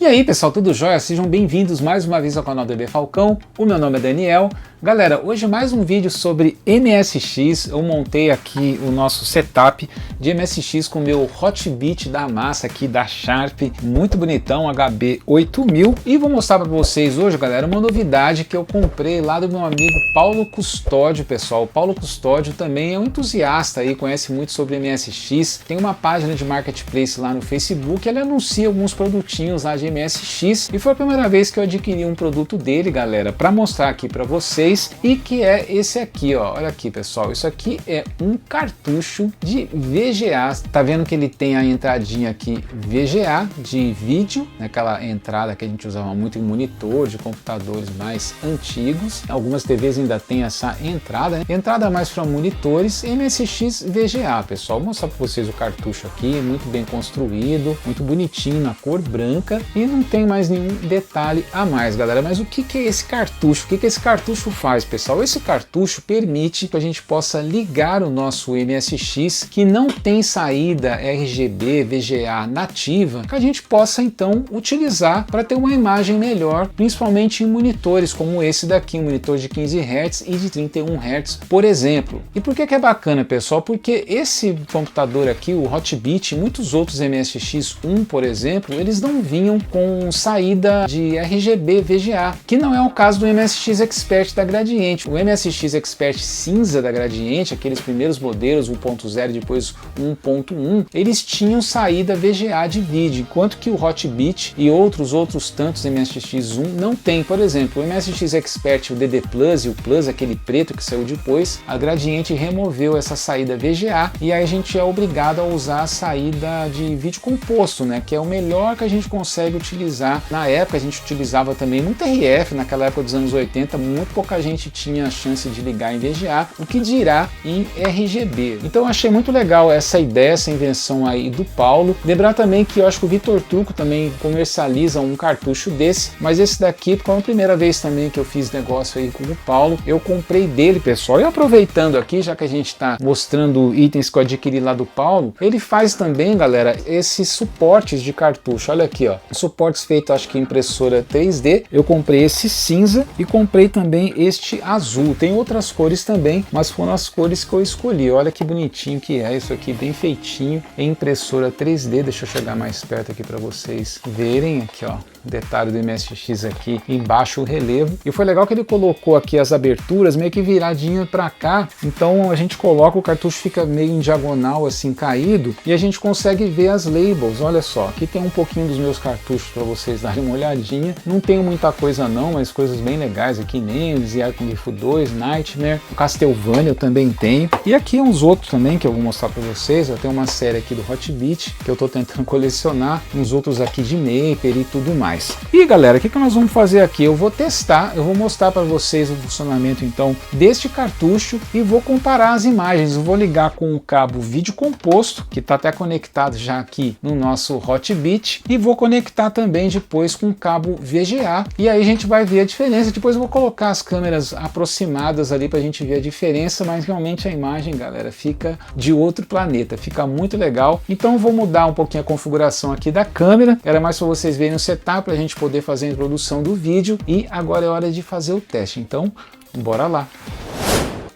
E aí pessoal, tudo jóia? Sejam bem-vindos mais uma vez ao canal DB Falcão. O meu nome é Daniel. Galera, hoje mais um vídeo sobre MSX. Eu montei aqui o nosso setup de MSX com o meu Hotbit da massa aqui da Sharp, muito bonitão, HB8000. E vou mostrar para vocês hoje, galera, uma novidade que eu comprei lá do meu amigo Paulo Custódio, pessoal. O Paulo Custódio também é um entusiasta aí, conhece muito sobre MSX. Tem uma página de marketplace lá no Facebook, ele anuncia alguns produtinhos lá de MSX e foi a primeira vez que eu adquiri um produto dele, galera, para mostrar aqui para vocês, e que é esse aqui, ó. Olha aqui, pessoal, isso aqui é um cartucho de VGA. Tá vendo que ele tem a entradinha aqui VGA de vídeo, né? Aquela entrada que a gente usava muito em monitor de computadores mais antigos. Algumas TVs ainda tem essa entrada, né? Entrada mais para monitores, MSX VGA, pessoal. Vou mostrar para vocês o cartucho aqui, muito bem construído, muito bonitinho na cor branca. E não tem mais nenhum detalhe a mais, galera. Mas o que é esse cartucho? O que esse cartucho faz, pessoal? Esse cartucho permite que a gente possa ligar o nosso MSX que não tem saída RGB, VGA nativa, que a gente possa então utilizar para ter uma imagem melhor, principalmente em monitores como esse daqui, um monitor de 15 Hz e de 31 Hz, por exemplo. E por que é bacana, pessoal? Porque esse computador aqui, o Hotbit, e muitos outros MSX1, por exemplo, eles não vinham com saída de RGB VGA, que não é o caso do MSX Expert da Gradiente. O MSX Expert cinza da Gradiente, aqueles primeiros modelos 1.0 e depois 1.1, eles tinham saída VGA de vídeo, enquanto que o Hotbit e outros tantos MSX1 não tem. Por exemplo, o MSX Expert, o DD Plus e o Plus, aquele preto que saiu depois, a Gradiente removeu essa saída VGA e aí a gente é obrigado a usar a saída de vídeo composto, né, que é o melhor que a gente consegue utilizar. Na época a gente utilizava também muito RF, naquela época dos anos 80, muito pouca gente tinha a chance de ligar em VGA, o que dirá em RGB. Então eu achei muito legal essa ideia, essa invenção aí do Paulo. Lembrar também que eu acho que o Vitor Truco também comercializa um cartucho desse, mas esse daqui, como é a primeira vez também que eu fiz negócio aí com o Paulo, eu comprei dele, pessoal. E aproveitando aqui, já que a gente está mostrando itens que eu adquiri lá do Paulo, ele faz também, galera, esses suportes de cartucho. Olha aqui, ó, suportes feitos acho que em impressora 3D. Eu comprei esse cinza e comprei também este azul. Tem outras cores também, mas foram as cores que eu escolhi. Olha que bonitinho que é isso aqui, bem feitinho em impressora 3D. Deixa eu chegar mais perto aqui para vocês verem aqui, ó, o detalhe do MSX aqui embaixo, o relevo. E foi legal que ele colocou aqui as aberturas meio que viradinha para cá, então a gente coloca, o cartucho fica meio em diagonal assim, caído, e a gente consegue ver as labels. Olha só, aqui tem um pouquinho dos meus cartuchos para vocês darem uma olhadinha. Não tenho muita coisa não, mas coisas bem legais aqui, Nemesis, Arkham 2, Nightmare, o Castlevania eu também tenho. E aqui uns outros também que eu vou mostrar para vocês. Eu tenho uma série aqui do Hotbit que eu tô tentando colecionar, uns outros aqui de Maper e tudo mais. E galera, o que nós vamos fazer aqui? Eu vou testar, eu vou mostrar para vocês o funcionamento então deste cartucho e vou comparar as imagens. Eu vou ligar com o cabo vídeo composto, que está até conectado já aqui no nosso Hotbit, e vou conectar também depois com o cabo VGA, e aí a gente vai ver a diferença. Depois eu vou colocar as câmeras aproximadas ali para a gente ver a diferença, mas realmente a imagem, galera, fica de outro planeta, fica muito legal. Então eu vou mudar um pouquinho a configuração aqui da câmera, era mais para vocês verem o setup, para a gente poder fazer a introdução do vídeo, e agora é hora de fazer o teste. Então bora lá.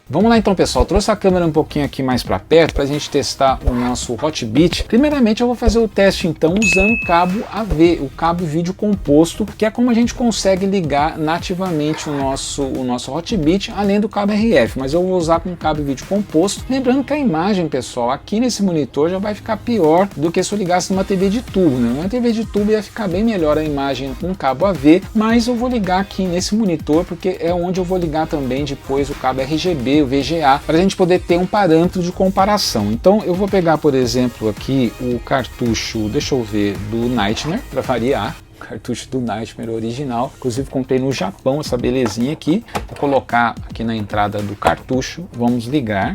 Vamos lá então, pessoal, trouxe a câmera um pouquinho aqui mais para perto para a gente testar o nosso Hotbit. Primeiramente eu vou fazer o teste então usando o cabo AV, o cabo vídeo composto, que é como a gente consegue ligar nativamente o nosso Hotbit, além do cabo RF, mas eu vou usar com o cabo vídeo composto. Lembrando que a imagem, pessoal, aqui nesse monitor já vai ficar pior do que se eu ligasse numa TV de tubo, né? Uma TV de tubo ia ficar bem melhor a imagem com cabo AV, mas eu vou ligar aqui nesse monitor porque é onde eu vou ligar também depois o cabo RGB, o VGA, para a gente poder ter um parâmetro de comparação. Então eu vou pegar, por exemplo, aqui o cartucho, deixa eu ver, do Nightmare, para variar, o cartucho do Nightmare original, inclusive comprei no Japão essa belezinha aqui. Vou colocar aqui na entrada do cartucho, vamos ligar.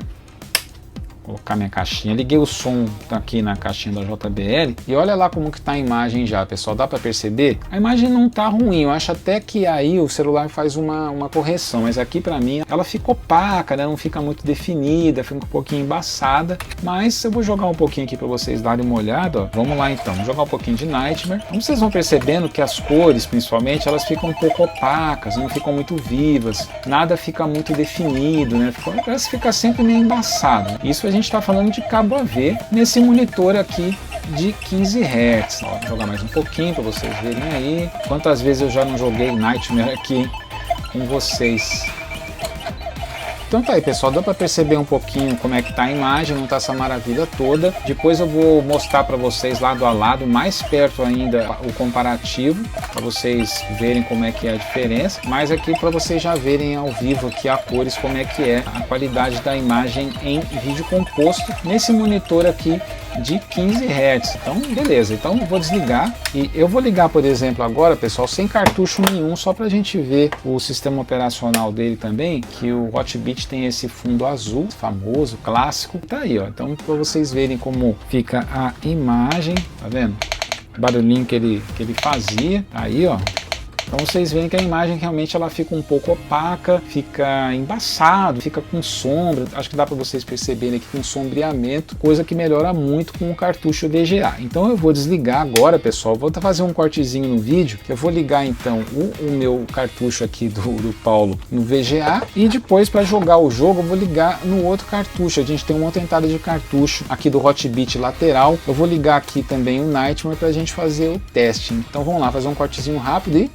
colocar minha caixinha. Liguei o som aqui na caixinha da JBL e olha lá como que tá a imagem já, pessoal. Dá para perceber? A imagem não tá ruim, eu acho até que aí o celular faz uma correção, mas aqui para mim ela fica opaca, né? Não fica muito definida, fica um pouquinho embaçada, mas eu vou jogar um pouquinho aqui para vocês darem uma olhada, ó. Vamos lá então, vou jogar um pouquinho de Nightmare. Como vocês vão percebendo que as cores, principalmente, elas ficam um pouco opacas, não ficam muito vivas, nada fica muito definido, né? Parece ficar sempre meio embaçado. Isso a gente está falando de cabo AV nesse monitor aqui de 15 Hz. Ó, vou jogar mais um pouquinho para vocês verem aí. Quantas vezes eu já não joguei Nightmare aqui com vocês. Então tá aí, pessoal, dá para perceber um pouquinho como é que tá a imagem, não tá essa maravilha toda. Depois eu vou mostrar para vocês lado a lado, mais perto ainda, o comparativo, para vocês verem como é que é a diferença. Mas aqui para vocês já verem ao vivo aqui a cores, como é que é a qualidade da imagem em vídeo composto nesse monitor aqui de 15 Hz. Então beleza, então eu vou desligar e eu vou ligar, por exemplo, agora, pessoal, sem cartucho nenhum, só para a gente ver o sistema operacional dele também, que o Hotbit tem esse fundo azul, famoso, clássico, tá aí, ó. Então para vocês verem como fica a imagem, tá vendo? O barulhinho que ele fazia, tá aí, ó. Então vocês veem que a imagem realmente ela fica um pouco opaca, fica embaçado, fica com sombra, acho que dá para vocês perceberem aqui com sombreamento, coisa que melhora muito com o cartucho VGA. Então eu vou desligar agora, pessoal, vou fazer um cortezinho no vídeo, que eu vou ligar então o meu cartucho aqui do Paulo no VGA e depois para jogar o jogo eu vou ligar no outro cartucho. A gente tem uma outra entrada de cartucho aqui do Hotbit lateral, eu vou ligar aqui também o Nightmare para a gente fazer o teste. Então vamos lá, fazer um cortezinho rápido e...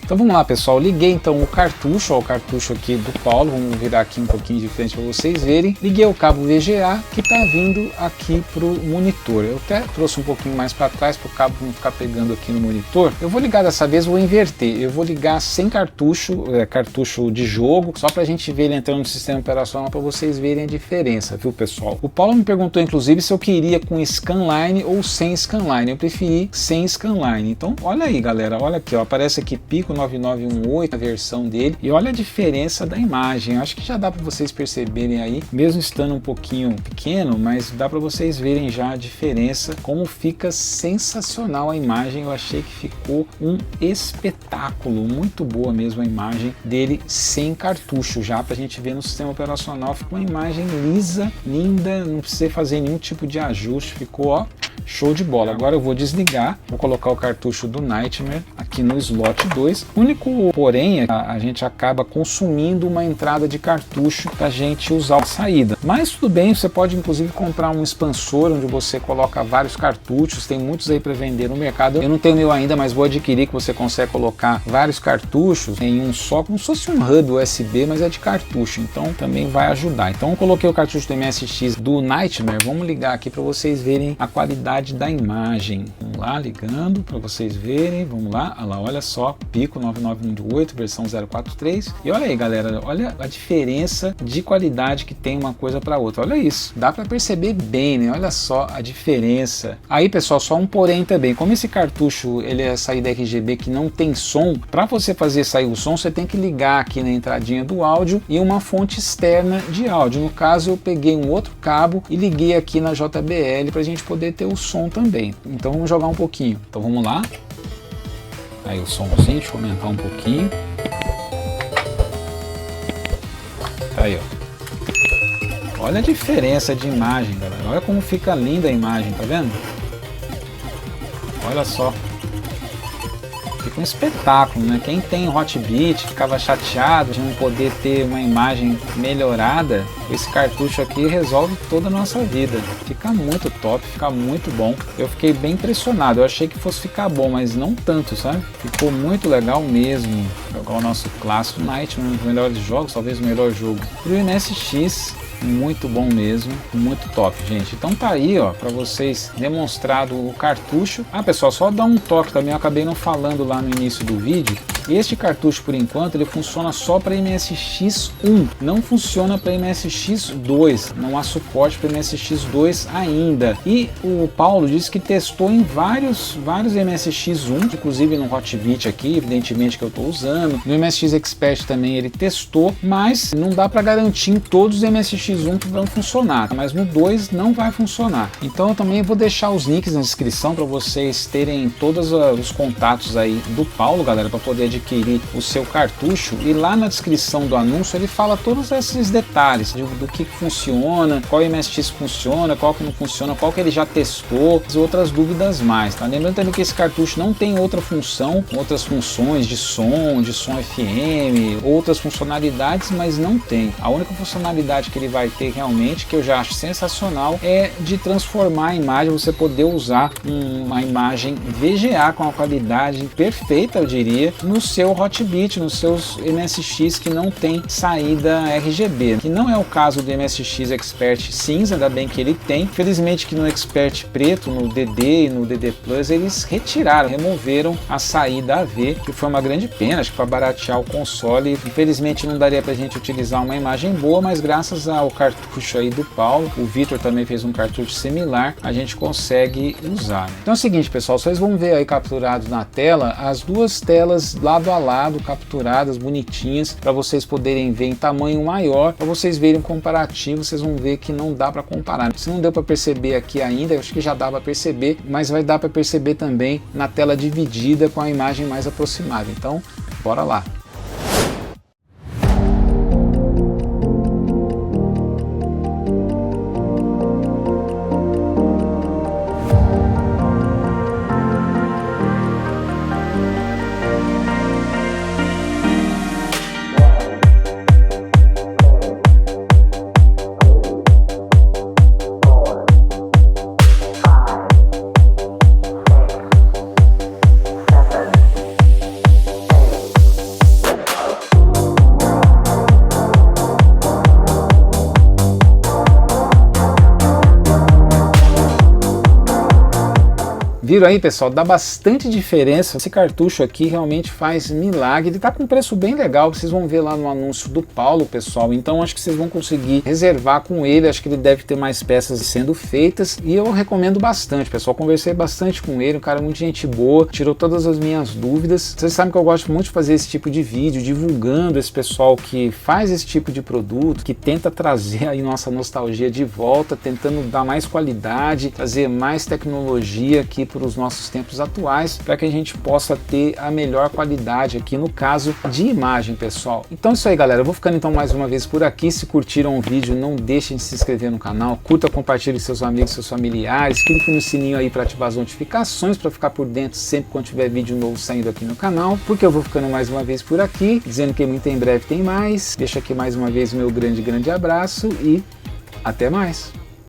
Então vamos lá, pessoal, liguei então o cartucho, ó, o cartucho aqui do Paulo, vamos virar aqui um pouquinho de frente para vocês verem. Liguei o cabo VGA que está vindo aqui para o monitor. Eu até trouxe um pouquinho mais para trás para o cabo não ficar pegando aqui no monitor. Eu vou ligar dessa vez, vou inverter, eu vou ligar sem cartucho, cartucho de jogo, só para a gente ver ele entrando no sistema operacional para vocês verem a diferença, viu, pessoal? O Paulo me perguntou inclusive se eu queria com scanline ou sem scanline. Eu preferi sem scanline. Então olha aí, galera, olha aqui, ó, aparece aqui Pico 9918, a versão dele, e olha a diferença da imagem. Acho que já dá para vocês perceberem aí, mesmo estando um pouquinho pequeno, mas dá para vocês verem já a diferença, como fica sensacional a imagem. Eu achei que ficou um espetáculo, muito boa mesmo a imagem dele sem cartucho, já para a gente ver no sistema operacional. Ficou uma imagem lisa, linda, não precisa fazer nenhum tipo de ajuste, ficou, ó, show de bola. Agora eu vou desligar, vou colocar o cartucho do Nightmare aqui no slot 2. O único porém, a gente acaba consumindo uma entrada de cartucho para a gente usar a saída. Mas tudo bem, você pode inclusive comprar um expansor onde você coloca vários cartuchos, tem muitos aí para vender no mercado. Eu não tenho o meu ainda, mas vou adquirir, que você consegue colocar vários cartuchos em um só, como se fosse um hub USB, mas é de cartucho, então também vai ajudar. Então eu coloquei o cartucho do MSX do Nightmare, vamos ligar aqui para vocês verem a qualidade da imagem. Vamos lá, ligando para vocês verem, vamos lá, olha só, Pico 9918, versão 043, e olha aí, galera, olha a diferença de qualidade que tem uma coisa para outra. Olha isso, dá para perceber bem, né? Olha só a diferença. Aí, pessoal, só um porém também, como esse cartucho ele é saída RGB que não tem som, para você fazer sair o som você tem que ligar aqui na entradinha do áudio e uma fonte externa de áudio. No caso eu peguei um outro cabo e liguei aqui na JBL para a gente poder ter o som também. Então vamos jogar um pouquinho. Então vamos lá. Aí o somzinho, deixa eu aumentar um pouquinho. Tá aí, ó. Olha a diferença de imagem, galera. Olha como fica linda a imagem, tá vendo? Olha só. Fica um espetáculo, né? Quem tem Hotbit ficava chateado de não poder ter uma imagem melhorada. Esse cartucho aqui resolve toda a nossa vida. Fica muito top, fica muito bom. Eu fiquei bem impressionado. Eu achei que fosse ficar bom, mas não tanto, sabe? Ficou muito legal mesmo. Jogar o nosso clássico Nightmare, um dos melhores jogos, talvez o melhor jogo do MSX. Muito bom mesmo, muito top, gente. Então tá aí, ó, para vocês demonstrado o cartucho. Ah, pessoal, só dar um toque também, eu acabei não falando lá no início do vídeo. Este cartucho, por enquanto, ele funciona só para MSX1, não funciona para MSX2, não há suporte para MSX2 ainda. E o Paulo disse que testou em vários MSX1, inclusive no Hotbit aqui, evidentemente que eu estou usando. No MSX Expert também ele testou, mas não dá para garantir em todos os MSX MSX1 que vão funcionar, mas no 2 não vai funcionar. Então eu também vou deixar os links na descrição para vocês terem todos os contatos aí do Paulo, galera, para poder adquirir o seu cartucho. E lá na descrição do anúncio ele fala todos esses detalhes do que funciona, qual MSX funciona, qual que não funciona, qual que ele já testou e outras dúvidas mais, tá? Lembrando também que esse cartucho não tem outra função, outras funções de som FM, outras funcionalidades, mas não tem. A única funcionalidade que ele vai ter realmente, que eu já acho sensacional, é de transformar a imagem, você poder usar uma imagem VGA com a qualidade perfeita, eu diria, no seu Hotbit, nos seus MSX que não tem saída RGB, que não é o caso do MSX Expert cinza, ainda bem que ele tem. Felizmente que no Expert preto, no DD e no DD Plus, eles removeram a saída AV, que foi uma grande pena, acho que para baratear o console. Infelizmente não daria pra gente utilizar uma imagem boa, mas graças ao cartucho aí do Paulo, o Vitor também fez um cartucho similar, a gente consegue usar, né? Então é o seguinte, pessoal, vocês vão ver aí capturados na tela as duas telas lado a lado, capturadas, bonitinhas, para vocês poderem ver em tamanho maior, para vocês verem um comparativo. Vocês vão ver que não dá para comparar. Se não deu para perceber aqui ainda, eu acho que já dá para perceber, mas vai dar para perceber também na tela dividida com a imagem mais aproximada. Então, bora lá. Viram aí, pessoal? Dá bastante diferença. Esse cartucho aqui realmente faz milagre. Ele tá com um preço bem legal. Vocês vão ver lá no anúncio do Paulo, pessoal. Então acho que vocês vão conseguir reservar com ele. Acho que ele deve ter mais peças sendo feitas. E eu recomendo bastante, pessoal. Conversei bastante com ele. Um cara muito gente boa. Tirou todas as minhas dúvidas. Vocês sabem que eu gosto muito de fazer esse tipo de vídeo, divulgando esse pessoal que faz esse tipo de produto, que tenta trazer aí nossa nostalgia de volta, tentando dar mais qualidade, trazer mais tecnologia aqui para os nossos tempos atuais, para que a gente possa ter a melhor qualidade aqui no caso de imagem, pessoal. Então é isso aí, galera. Eu vou ficando então mais uma vez por aqui. Se curtiram o vídeo, não deixem de se inscrever no canal, curta, compartilhe com seus amigos, seus familiares, clique no sininho aí para ativar as notificações, para ficar por dentro sempre quando tiver vídeo novo saindo aqui no canal, porque eu vou ficando mais uma vez por aqui, dizendo que muito em breve tem mais. Deixo aqui mais uma vez o meu grande abraço e até mais!